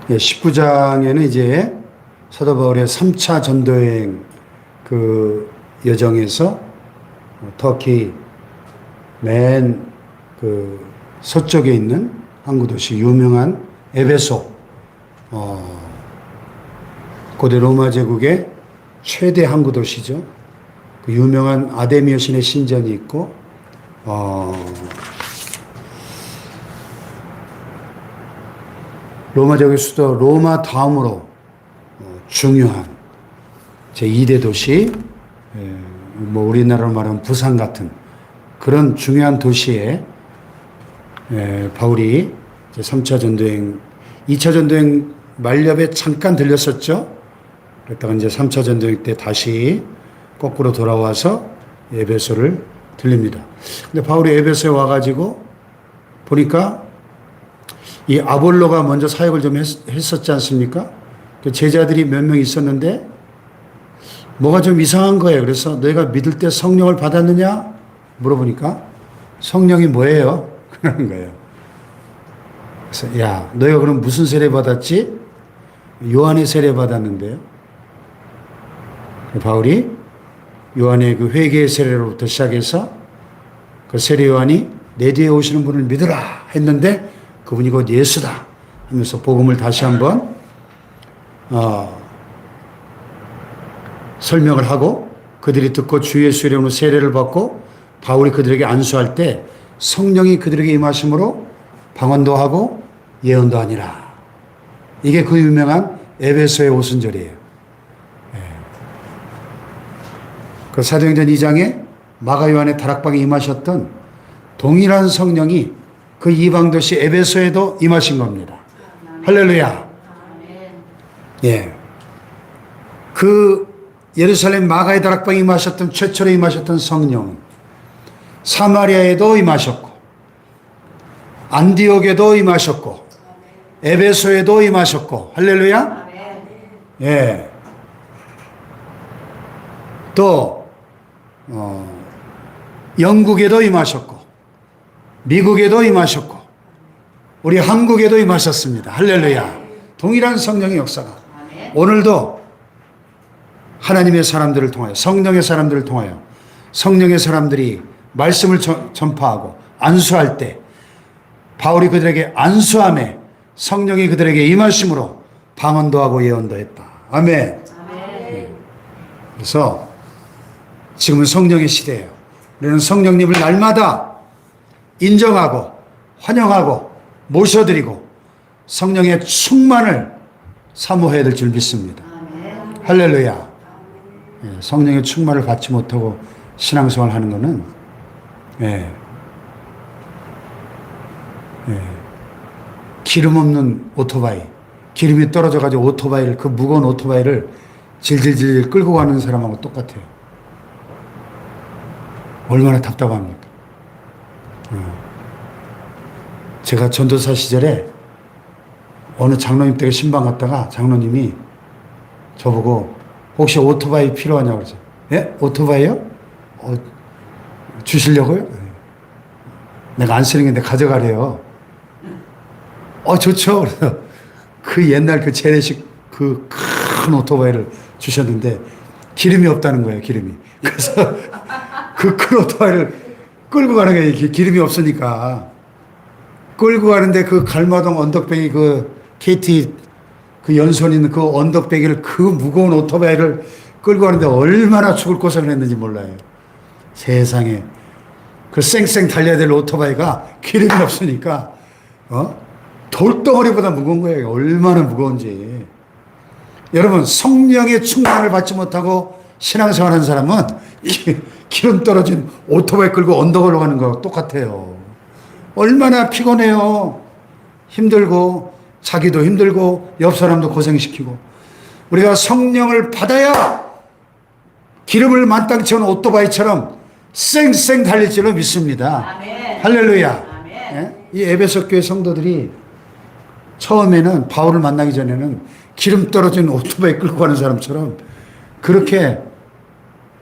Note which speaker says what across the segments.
Speaker 1: 19장에는 이제 사도 바울의 3차 전도여행 그 여정에서 터키 맨 그 서쪽에 있는 항구 도시 유명한 에베소, 고대 로마 제국의 최대 항구 도시죠. 그 유명한 아데미 여신의 신전이 있고, 로마 제국의 수도 로마 다음으로 중요한 제2대 도시, 뭐 우리나라로 말하면 부산 같은 그런 중요한 도시에 바울이 3차 전도행, 2차 전도행 말렵에 잠깐 들렸었죠. 그랬다가 이제 3차 전도행 때 다시 거꾸로 돌아와서 에베소를 들립니다. 근데 바울이 에베소에 와가지고 보니까 이 아볼로가 먼저 사역을 좀 했었지 않습니까? 그 제자들이 몇 명 있었는데 뭐가 좀 이상한 거예요. 그래서 너희가 믿을 때 성령을 받았느냐? 물어보니까 성령이 뭐예요? 그러는 거예요. 그래서 야, 너희가 그럼 무슨 세례 받았지? 요한의 세례 받았는데요. 바울이 요한의 그 회개의 세례로부터 시작해서 그 세례 요한이 내 뒤에 오시는 분을 믿으라 했는데 그분이 곧 예수다 하면서 복음을 다시 한번 설명을 하고 그들이 듣고 주 예수 이름으로 세례를 받고 바울이 그들에게 안수할 때 성령이 그들에게 임하심으로 방언도 하고 예언도 하니라. 이게 그 유명한 에베소의 오순절이에요. 그 사도행전 2장에 마가 요한의 다락방에 임하셨던 동일한 성령이 그 이방 도시 에베소에도 임하신 겁니다. 할렐루야. 예. 그 예루살렘 마가의 다락방에 임하셨던 최초로 임하셨던 성령은 사마리아에도 임하셨고 안디옥에도 임하셨고 에베소에도 임하셨고 할렐루야. 예. 또 영국에도 임하셨고 미국에도 임하셨고 우리 한국에도 임하셨습니다. 할렐루야. 동일한 성령의 역사가 오늘도 하나님의 사람들을 통하여 성령의 사람들을 통하여 성령의 사람들이 말씀을 전파하고 안수할 때 바울이 그들에게 안수함에 성령이 그들에게 임하심으로 방언도 하고 예언도 했다. 아멘. 그래서 지금은 성령의 시대예요. 우리는 성령님을 날마다 인정하고 환영하고 모셔드리고 성령의 충만을 사모해야 될 줄 믿습니다. 할렐루야. 성령의 충만을 받지 못하고 신앙생활 하는 것은 기름 없는 오토바이, 기름이 떨어져가지고 오토바이를, 그 무거운 오토바이를 질질질 끌고 가는 사람하고 똑같아요. 얼마나 답답합니까? 제가 전도사 시절에 어느 장로님 댁에 신방 갔다가 장로님이 저보고 혹시 오토바이 필요하냐고 그러죠. 예? 오토바이요? 주시려고요? 내가 안 쓰는 게 내가 가져가래요. 좋죠. 그래서 그 옛날 그 재래식 그 큰 오토바이를 주셨는데 기름이 없다는 거예요, 기름이. 그래서 그 큰 오토바이를 끌고 가는 게 기름이 없으니까 끌고 가는데 그 갈마동 언덕배기 그 KT 그 연손 있는 그 언덕배기를 그 무거운 오토바이를 끌고 가는데 얼마나 죽을 고생을 했는지 몰라요. 세상에. 그 쌩쌩 달려야 될 오토바이가 기름이 없으니까, 돌덩어리보다 무거운 거예요. 얼마나 무거운지. 여러분, 성령의 충만을 받지 못하고 신앙생활 하는 사람은 기름 떨어진 오토바이 끌고 언덕 올라가는 거하고 똑같아요. 얼마나 피곤해요. 힘들고, 자기도 힘들고, 옆 사람도 고생시키고. 우리가 성령을 받아야 기름을 만땅 채운 오토바이처럼 쌩쌩 달릴 줄로 믿습니다. 아멘. 할렐루야. 아멘. 예? 이 에베소 교회 성도들이 처음에는 바울을 만나기 전에는 기름 떨어진 오토바이 끌고 가는 사람처럼 그렇게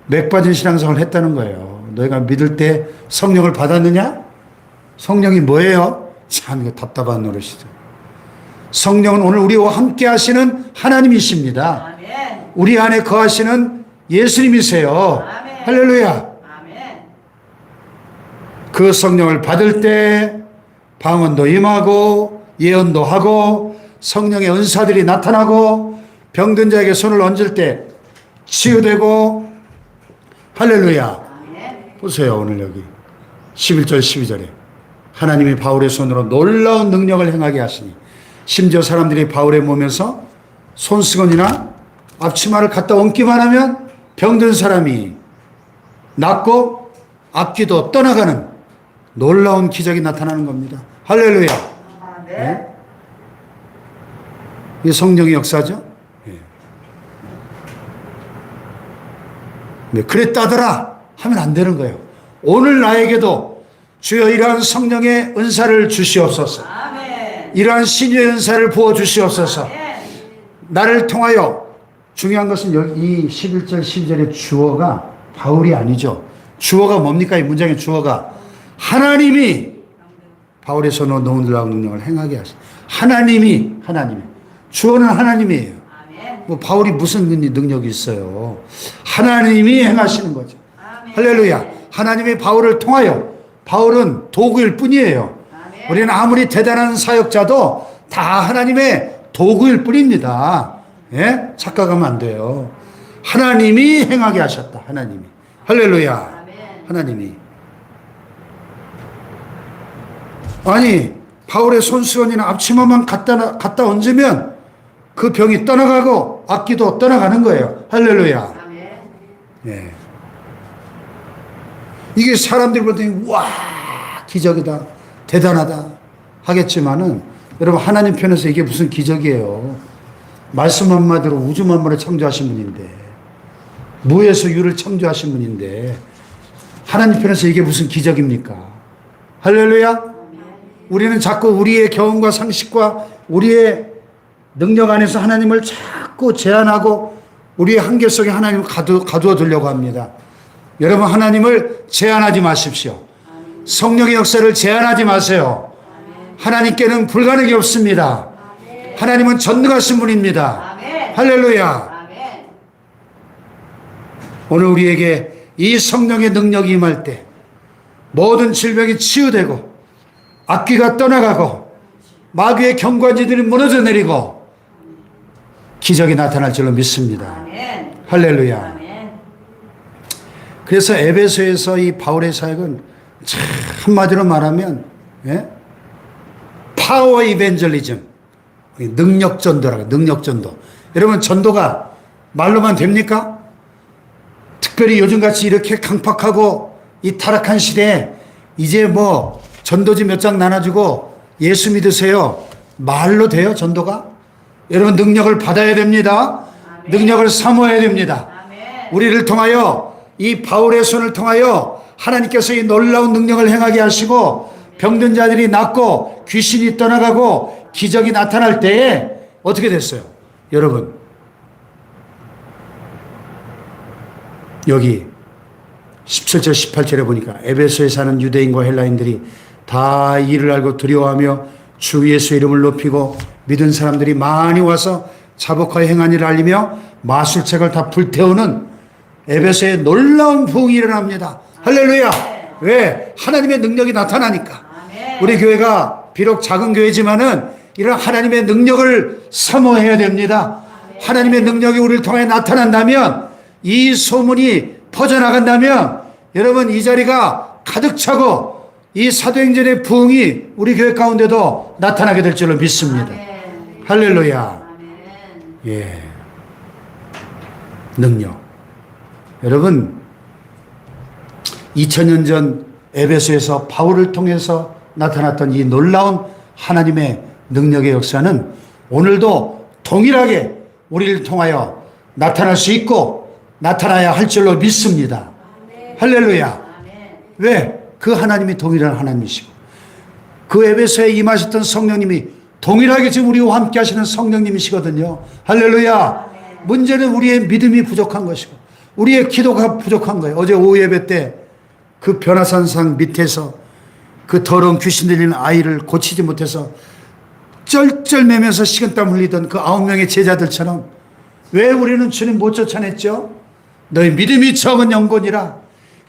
Speaker 1: 맥 빠진 신앙생활을 했다는 거예요. 너희가 믿을 때 성령을 받았느냐? 성령이 뭐예요? 참 이거 답답한 노릇이죠. 성령은 오늘 우리와 함께 하시는 하나님이십니다.
Speaker 2: 아멘.
Speaker 1: 우리 안에 거하시는 예수님이세요.
Speaker 2: 아멘.
Speaker 1: 할렐루야.
Speaker 2: 아멘.
Speaker 1: 그 성령을 받을 때 방언도 임하고 예언도 하고 성령의 은사들이 나타나고 병든 자에게 손을 얹을 때 치유되고 할렐루야.
Speaker 2: 아멘.
Speaker 1: 보세요. 오늘 여기 11절 12절에 하나님이 바울의 손으로 놀라운 능력을 행하게 하시니 심지어 사람들이 바울의 몸에서 손수건이나 앞치마를 갖다 얹기만 하면 병든 사람이 낫고 악귀도 떠나가는 놀라운 기적이 나타나는 겁니다. 할렐루야.
Speaker 2: 아멘.
Speaker 1: 네? 이게 성령의 역사죠. 네. 네, 그랬다더라 하면 안 되는 거예요. 오늘 나에게도 주여 이러한 성령의 은사를 주시옵소서.
Speaker 2: 아멘.
Speaker 1: 이러한 신유의 은사를 부어 주시옵소서.
Speaker 2: 아멘.
Speaker 1: 나를 통하여 중요한 것은 이 11절 12절의 주어가 바울이 아니죠. 주어가 뭡니까? 이 문장의 주어가 하나님이 바울의 손으로 놀라운 능력을 행하게 하시. 하나님이 주어는 하나님이에요.
Speaker 2: 아멘.
Speaker 1: 뭐 바울이 무슨 능력이 있어요? 하나님이 행하시는 거죠.
Speaker 2: 아멘.
Speaker 1: 할렐루야. 하나님이 바울을 통하여 바울은 도구일 뿐이에요.
Speaker 2: 아멘.
Speaker 1: 우리는 아무리 대단한 사역자도 다 하나님의 도구일 뿐입니다. 예? 착각하면 안 돼요. 하나님이 행하게 하셨다. 하나님이. 할렐루야.
Speaker 2: 아멘.
Speaker 1: 하나님이. 아니 바울의 손수건이나 앞치마만 갖다 얹으면 그 병이 떠나가고 악기도 떠나가는 거예요. 할렐루야.
Speaker 2: 아멘.
Speaker 1: 예. 이게 사람들이 볼 때 와 기적이다 대단하다 하겠지만은 여러분 하나님 편에서 이게 무슨 기적이에요. 말씀 한마디로 우주 만물을 창조하신 분인데 무에서 유를 창조하신 분인데 하나님 편에서 이게 무슨 기적입니까? 할렐루야. 우리는 자꾸 우리의 경험과 상식과 우리의 능력 안에서 하나님을 자꾸 제한하고 우리의 한계 속에 하나님을 가두어 두려고 합니다. 여러분 하나님을 제한하지 마십시오. 성령의 역사를 제한하지 마세요. 하나님께는 불가능이 없습니다. 하나님은 전능하신 분입니다. 할렐루야. 오늘 우리에게 이 성령의 능력이 임할 때 모든 질병이 치유되고 악귀가 떠나가고 마귀의 경관지들이 무너져 내리고 기적이 나타날 줄로 믿습니다.
Speaker 2: 아멘.
Speaker 1: 할렐루야.
Speaker 2: 아멘.
Speaker 1: 그래서 에베소에서 이 바울의 사역은 참 한마디로 말하면 파워 이벤젤리즘, 능력 전도라고. 능력 전도. 여러분 전도가 말로만 됩니까? 특별히 요즘같이 이렇게 강팍하고 이 타락한 시대에 이제 뭐 전도지 몇 장 나눠주고 예수 믿으세요. 말로 돼요 전도가? 여러분 능력을 받아야 됩니다.
Speaker 2: 아멘.
Speaker 1: 능력을 사모해야 됩니다.
Speaker 2: 아멘.
Speaker 1: 우리를 통하여 이 바울의 손을 통하여 하나님께서 이 놀라운 능력을 행하게 하시고 병든 자들이 낫고 귀신이 떠나가고 기적이 나타날 때에 어떻게 됐어요? 여러분 여기 17절 18절에 보니까 에베소에 사는 유대인과 헬라인들이 다 이를 알고 두려워하며 주 예수의 이름을 높이고 믿은 사람들이 많이 와서 자복하여 행한 일을 알리며 마술책을 다 불태우는 에베소에 놀라운 부흥이 일어납니다. 할렐루야. 왜? 하나님의 능력이 나타나니까. 우리 교회가 비록 작은 교회지만은 이런 하나님의 능력을 사모해야 됩니다. 하나님의 능력이 우리를 통해 나타난다면 이 소문이 퍼져나간다면 여러분 이 자리가 가득 차고 이 사도행전의 부흥이 우리 교회 가운데도 나타나게 될 줄로 믿습니다.
Speaker 2: 아멘.
Speaker 1: 할렐루야.
Speaker 2: 아멘.
Speaker 1: 예. 능력. 여러분 2000년 전 에베소에서 바울을 통해서 나타났던 이 놀라운 하나님의 능력의 역사는 오늘도 동일하게 우리를 통하여 나타날 수 있고 나타나야 할 줄로 믿습니다. 할렐루야.
Speaker 2: 아멘.
Speaker 1: 왜? 그 하나님이 동일한 하나님이시고 그 에베소에 임하셨던 성령님이 동일하게 지금 우리와 함께 하시는 성령님이시거든요. 할렐루야. 문제는 우리의 믿음이 부족한 것이고 우리의 기도가 부족한 거예요. 어제 오후 예배 때 그 변화산상 밑에서 그 더러운 귀신 들리는 아이를 고치지 못해서 쩔쩔매면서 식은땀 흘리던 그 9명의 제자들처럼 왜 우리는 주님 못 쫓아냈죠? 너희 믿음이 적은 영혼이라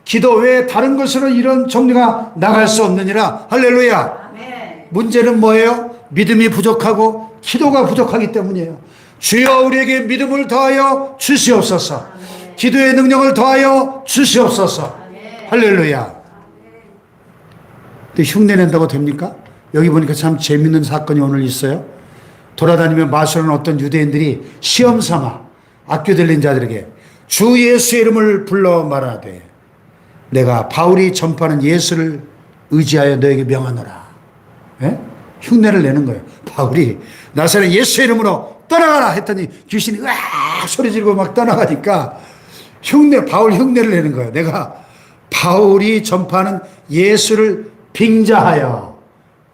Speaker 1: 기도 외에 다른 것으로 이런 정리가 나갈 수 없느니라. 할렐루야.
Speaker 2: 아멘.
Speaker 1: 문제는 뭐예요? 믿음이 부족하고 기도가 부족하기 때문이에요. 주여 우리에게 믿음을 더하여 주시옵소서. 기도의 능력을 더하여 주시옵소서. 할렐루야. 근데 흉내 낸다고 됩니까? 여기 보니까 참 재밌는 사건이 오늘 있어요. 돌아다니며 마술하는 어떤 유대인들이 시험 삼아 악교 들린 자들에게 주 예수의 이름을 불러 말하되 내가 바울이 전파하는 예수를 의지하여 너에게 명하노라. 예? 흉내를 내는 거예요. 바울이 나사렛 예수의 이름으로 떠나가라 했더니 귀신이 으악 소리 지르고 막 떠나가니까 바울 흉내를 내는 거예요. 내가 바울이 전파하는 예수를 빙자하여,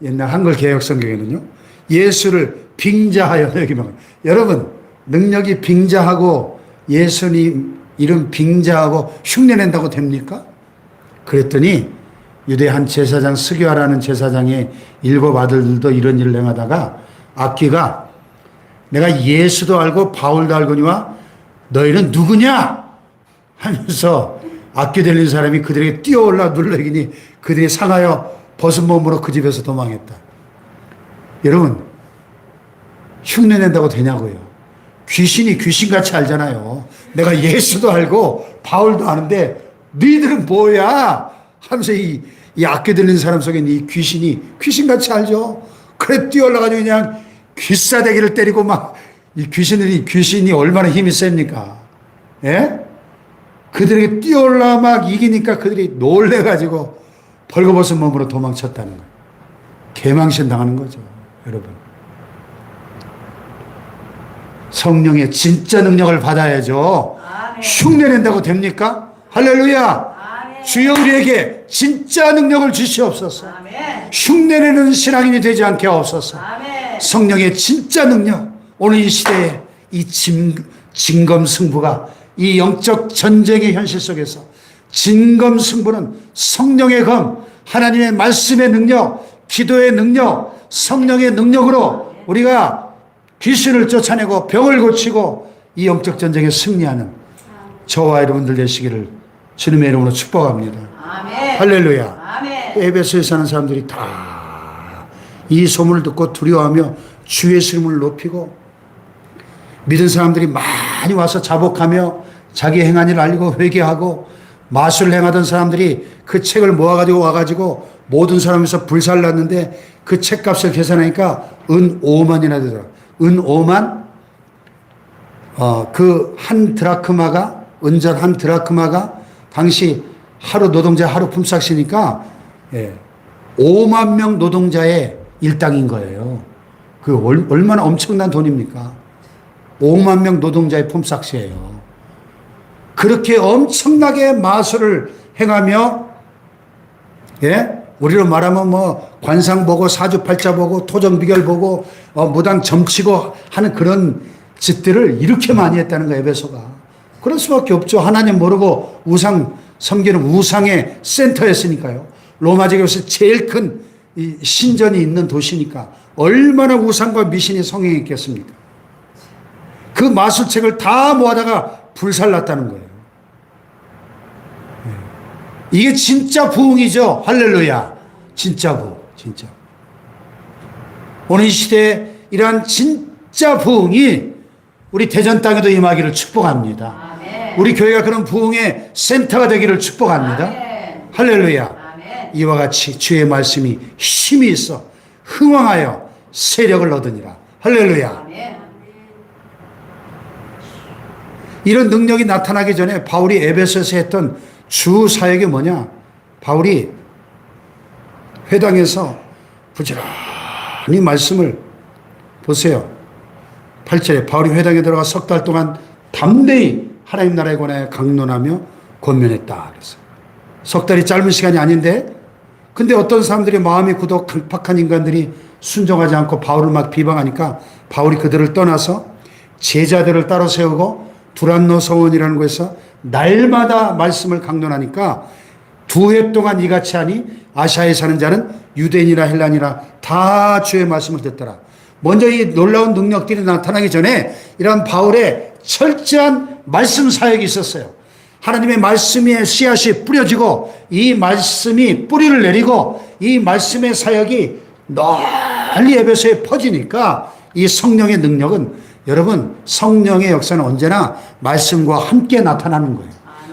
Speaker 1: 옛날 한글 개역 성경에는요, 예수를 빙자하여 너에게 명하노라. 여러분, 능력이 빙자하고 예수님 이름 빙자하고 흉내낸다고 됩니까? 그랬더니 유대 한 제사장 스교하라는 제사장의 7 아들들도 이런 일을 행하다가 악귀가 내가 예수도 알고 바울도 알거니와 너희는 누구냐 하면서 악귀 들린 사람이 그들에게 뛰어올라 눌러이기니 그들이 상하여 벗은 몸으로 그 집에서 도망했다. 여러분, 흉내낸다고 되냐고요. 귀신이 귀신같이 알잖아요. 내가 예수도 알고 바울도 아는데 너희들은 뭐야 하면서 이 악귀 들린 사람 속에 이 귀신이 귀신같이 알죠. 그래 뛰어올라가지고 그냥 귀싸대기를 때리고 막 이 귀신이 얼마나 힘이 셉니까? 예? 그들에게 뛰어올라 막 이기니까 그들이 놀래가지고 벌거벗은 몸으로 도망쳤다는 거예요. 개망신 당하는 거죠, 여러분. 성령의 진짜 능력을 받아야죠.
Speaker 2: 아멘.
Speaker 1: 흉내낸다고 됩니까? 할렐루야.
Speaker 2: 아멘.
Speaker 1: 주여 우리에게 진짜 능력을 주시옵소서.
Speaker 2: 아멘.
Speaker 1: 흉내내는 신앙인이 되지 않게 하옵소서.
Speaker 2: 아멘.
Speaker 1: 성령의 진짜 능력, 오늘 이 시대에 이 진검승부가 이 영적 전쟁의 현실 속에서 진검승부는 성령의 검, 하나님의 말씀의 능력, 기도의 능력, 성령의 능력으로 우리가 귀신을 쫓아내고 병을 고치고 이 영적 전쟁에 승리하는 저와 여러분들 되시기를 주님의 이름으로 축복합니다.
Speaker 2: 아멘.
Speaker 1: 할렐루야.
Speaker 2: 아멘.
Speaker 1: 에베소에 사는 사람들이 다 이 소문을 듣고 두려워하며 주 예수의 이름을 높이고 믿은 사람들이 많이 와서 자복하며 자기 행한 일을 알리고 회개하고 마술을 행하던 사람들이 그 책을 모아가지고 와가지고 모든 사람에서 불살났는데 그 책값을 계산하니까 은 5만이나 되더라. 은 5만? 그 한 드라크마가, 은전 한 드라크마가 당시 하루 노동자 하루 품삯이니까 5만 명 노동자의 일당인 거예요. 그 얼마나 엄청난 돈입니까? 5만 명 노동자의 품삯이에요. 그렇게 엄청나게 마술을 행하며, 우리로 말하면 뭐 관상 보고 사주팔자 보고 토정 비결 보고 무당 점치고 하는 그런 짓들을 이렇게 많이 했다는 거예요, 에베소가. 그럴 수밖에 없죠. 하나님 모르고 우상 섬기는 우상의 센터였으니까요. 로마 제국에서 제일 큰 이 신전이 있는 도시니까 얼마나 우상과 미신이 성행했겠습니까? 그 마술책을 다 모아다가 불살랐다는 거예요. 이게 진짜 부흥이죠. 할렐루야. 진짜 부흥. 진짜. 오늘 이 시대에 이러한 진짜 부흥이 우리 대전 땅에도 임하기를 축복합니다.
Speaker 2: 아멘.
Speaker 1: 우리 교회가 그런 부흥의 센터가 되기를 축복합니다.
Speaker 2: 아멘.
Speaker 1: 할렐루야.
Speaker 2: 아멘.
Speaker 1: 이와 같이 주의 말씀이 힘이 있어 흥왕하여 세력을 얻으니라. 할렐루야.
Speaker 2: 아멘.
Speaker 1: 이런 능력이 나타나기 전에 바울이 에베소에서 했던 주 사역이 뭐냐? 바울이 회당에서 부지런히 말씀을 보세요. 8절에 바울이 회당에 들어가 3달 동안 담대히 하나님 나라에 관하여 강론하며 권면했다. 그래서 3달이 짧은 시간이 아닌데, 근데 어떤 사람들이 마음이 굳어 강팍한 인간들이 순종하지 않고 바울을 막 비방하니까 바울이 그들을 떠나서 제자들을 따로 세우고 두란노 성원이라는 곳에서 날마다 말씀을 강론하니까 2해 동안 이같이 하니 아시아에 사는 자는 유대인이나 헬란이나 다 주의 말씀을 듣더라. 먼저 이 놀라운 능력들이 나타나기 전에 이런 바울의 철저한 말씀 사역이 있었어요. 하나님의 말씀의 씨앗이 뿌려지고 이 말씀이 뿌리를 내리고 이 말씀의 사역이 널리 에베소에 퍼지니까 이 성령의 능력은 여러분 성령의 역사는 언제나 말씀과 함께 나타나는 거예요.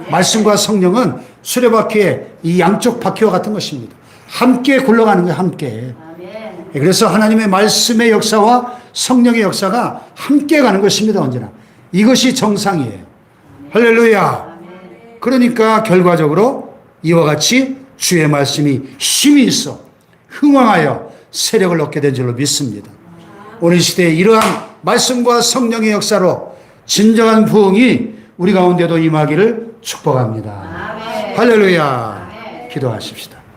Speaker 1: 말씀과 성령은 수레바퀴의 이 양쪽 바퀴와 같은 것입니다. 함께 굴러가는 거예요. 함께.
Speaker 2: 아멘.
Speaker 1: 그래서 하나님의 말씀의 역사와 성령의 역사가 함께 가는 것입니다. 언제나. 이것이 정상이에요. 할렐루야. 그러니까 결과적으로 이와 같이 주의 말씀이 힘이 있어 흥왕하여 세력을 얻게 된 줄로 믿습니다. 오늘 시대에 이러한 말씀과 성령의 역사로 진정한 부흥이 우리 가운데도 임하기를 축복합니다. 할렐루야. 기도하십시다.